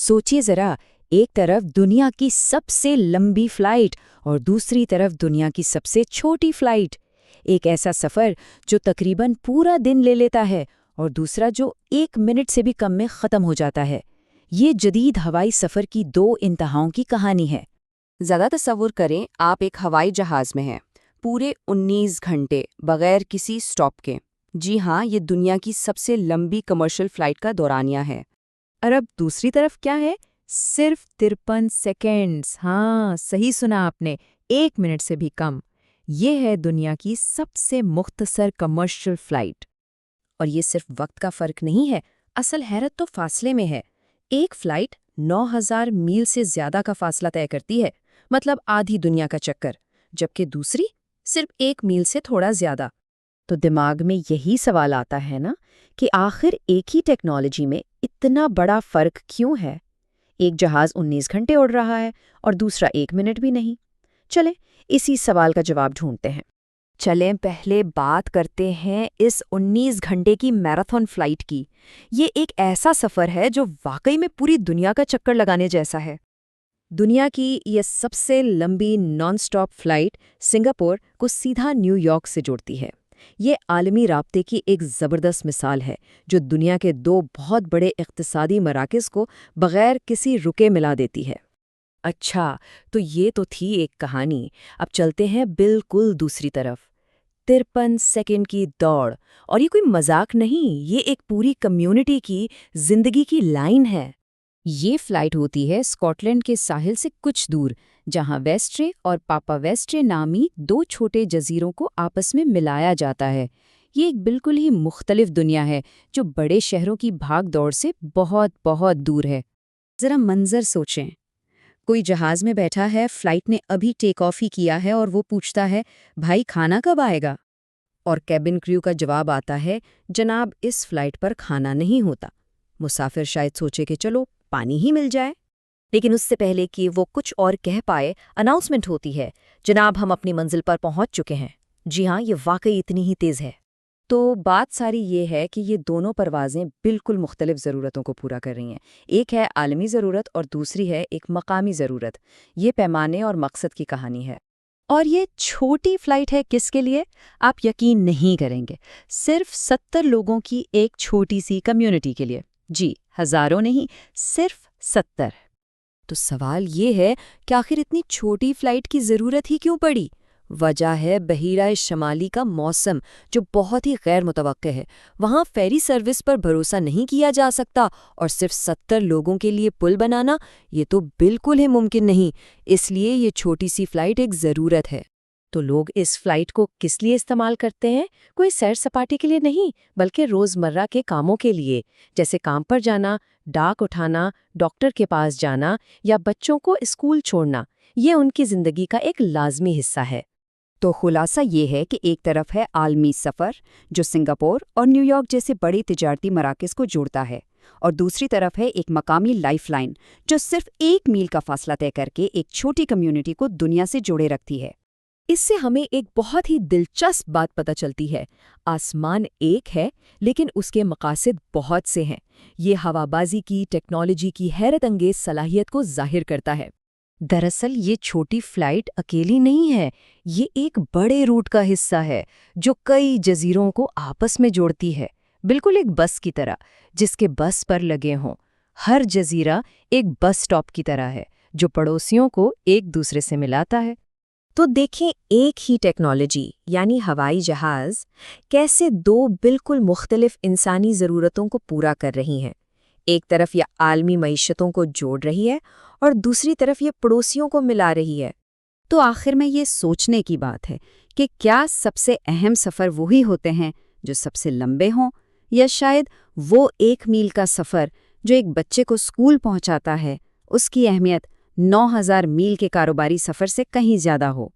सोचिए जरा, एक तरफ दुनिया की सबसे लंबी फ्लाइट और दूसरी तरफ दुनिया की सबसे छोटी फ्लाइट। एक ऐसा सफ़र जो तकरीबन पूरा दिन ले लेता है और दूसरा जो 1 मिनट से भी कम में ख़त्म हो जाता है। ये जदीद हवाई सफ़र की दो इंतहाओं की कहानी है। ज़्यादा तसव्वुर करें, आप एक हवाई जहाज़ में हैं, पूरे 19 घंटे बगैर किसी स्टॉप के। जी हाँ, ये दुनिया की सबसे लंबी कमर्शियल फ़्लाइट का दौरानिया है। और अब दूसरी तरफ क्या है? सिर्फ 53 सेकेंड्स। हाँ, सही सुना आपने, 1 मिनट से भी कम। ये है दुनिया की सबसे मुख्तसर कमर्शियल फ्लाइट। और ये सिर्फ वक्त का फ़र्क नहीं है, असल हैरत तो फासले में है। एक फ्लाइट 9000 मील से ज़्यादा का फासला तय करती है, मतलब आधी दुनिया का चक्कर, जबकि दूसरी सिर्फ 1 मील से थोड़ा ज़्यादा। तो दिमाग में यही सवाल आता है ना कि आखिर एक ही टेक्नोलॉजी में इतना बड़ा फ़र्क क्यों है? एक जहाज़ 19 घंटे उड़ रहा है और दूसरा 1 मिनट भी नहीं। चलें, इसी सवाल का जवाब ढूंढते हैं। चलें पहले बात करते हैं इस 19 घंटे की मैराथन फ्लाइट की। ये एक ऐसा सफ़र है जो वाकई में पूरी दुनिया का चक्कर लगाने जैसा है। दुनिया की ये सबसे लंबी नॉन स्टॉप फ्लाइट सिंगापुर को सीधा न्यूयॉर्क से जोड़ती है। ये आलमी राब्ते की एक ज़बरदस्त मिसाल है जो दुनिया के दो बहुत बड़े इक़्तिसादी मराकज़ को बग़ैर किसी रुके मिला देती है। अच्छा, तो ये तो थी एक कहानी। अब चलते हैं बिल्कुल दूसरी तरफ। 53 सेकंड की दौड़, और ये कोई मजाक नहीं, ये एक पूरी कम्युनिटी की जिंदगी की लाइन है। ये फ्लाइट होती है स्कॉटलैंड के साहिल से कुछ दूर, जहां वेस्ट्रे और पापा वेस्ट्रे नामी दो छोटे जजीरों को आपस में मिलाया जाता है। ये एक बिल्कुल ही मुख्तलिफ दुनिया है जो बड़े शहरों की भाग दौड़ से बहुत बहुत दूर है। ज़रा मंजर सोचें, कोई जहाज़ में बैठा है, फ्लाइट ने अभी टेक ऑफ ही किया है और वो पूछता है, भाई खाना कब आएगा? और कैबिन क्रू का जवाब आता है, जनाब इस फ्लाइट पर खाना नहीं होता। मुसाफिर शायद सोचे कि चलो पानी ही मिल जाए, लेकिन उससे पहले कि वो कुछ और कह पाए, अनाउंसमेंट होती है, जनाब हम अपनी मंजिल पर पहुंच चुके हैं। जी हाँ, ये वाकई इतनी ही तेज़ है। तो बात सारी ये है कि ये दोनों परवाज़ें बिल्कुल मुख्तलिफ ज़रूरतों को पूरा कर रही हैं। एक है आलमी ज़रूरत और दूसरी है एक मकामी ज़रूरत। ये पैमाने और मकसद की कहानी है। और ये छोटी फ्लाइट है किसके लिए? आप यकीन नहीं करेंगे, सिर्फ 70 लोगों की एक छोटी सी कम्युनिटी के लिए। जी, हज़ारों नहीं, सिर्फ 70। तो सवाल ये है कि आखिर इतनी छोटी फ्लाइट की ज़रूरत ही क्यों पड़ी? वजह है बहीरा शमाली का मौसम, जो बहुत ही गैर मुतवक्के है। वहाँ फेरी सर्विस पर भरोसा नहीं किया जा सकता, और सिर्फ 70 लोगों के लिए पुल बनाना, ये तो बिल्कुल ही मुमकिन नहीं। इसलिए ये छोटी सी फ्लाइट एक ज़रूरत है। तो लोग इस फ्लाइट को किस लिए इस्तेमाल करते हैं? कोई सैर सपाटे के लिए नहीं, बल्कि रोज़मर्रा के कामों के लिए, जैसे काम पर जाना, डाक उठाना, डॉक्टर के पास जाना या बच्चों को स्कूल छोड़ना। ये उनकी ज़िंदगी का एक लाजमी हिस्सा है। तो खुलासा ये है कि एक तरफ है आलमी सफ़र जो सिंगापुर और न्यूयॉर्क जैसे बड़े तिजारती मराकज़ को जोड़ता है, और दूसरी तरफ है एक मकामी लाइफलाइन जो सिर्फ 1 मील का फासला तय करके एक छोटी कम्युनिटी को दुनिया से जोड़े रखती है। इससे हमें एक बहुत ही दिलचस्प बात पता चलती है। आसमान एक है, लेकिन उसके मकासद बहुत से हैं। ये हवाबाजी की टेक्नोलॉजी की हैरत अंगेज सलाहियत को जाहिर करता है। दरअसल ये छोटी फ्लाइट अकेली नहीं है, ये एक बड़े रूट का हिस्सा है जो कई जजीरों को आपस में जोड़ती है, बिल्कुल एक बस की तरह, जिसके बस पर लगे हों। हर जजीरा एक बस स्टॉप की तरह है जो पड़ोसियों को एक दूसरे से मिलाता है। तो देखें, एक ही टेक्नोलॉजी यानी हवाई जहाज़ कैसे दो बिल्कुल मुख्तलिफ इंसानी ज़रूरतों को पूरा कर रही हैं। एक तरफ ये आलमी मईशतों को जोड़ रही है और दूसरी तरफ ये पड़ोसियों को मिला रही है। तो आखिर में ये सोचने की बात है कि क्या सबसे अहम सफ़र वही होते हैं जो सबसे लंबे हों, या शायद वो 1 मील का सफ़र जो एक बच्चे को स्कूल पहुंचाता है, उसकी अहमियत 9000 मील के कारोबारी सफ़र से कहीं ज़्यादा हो।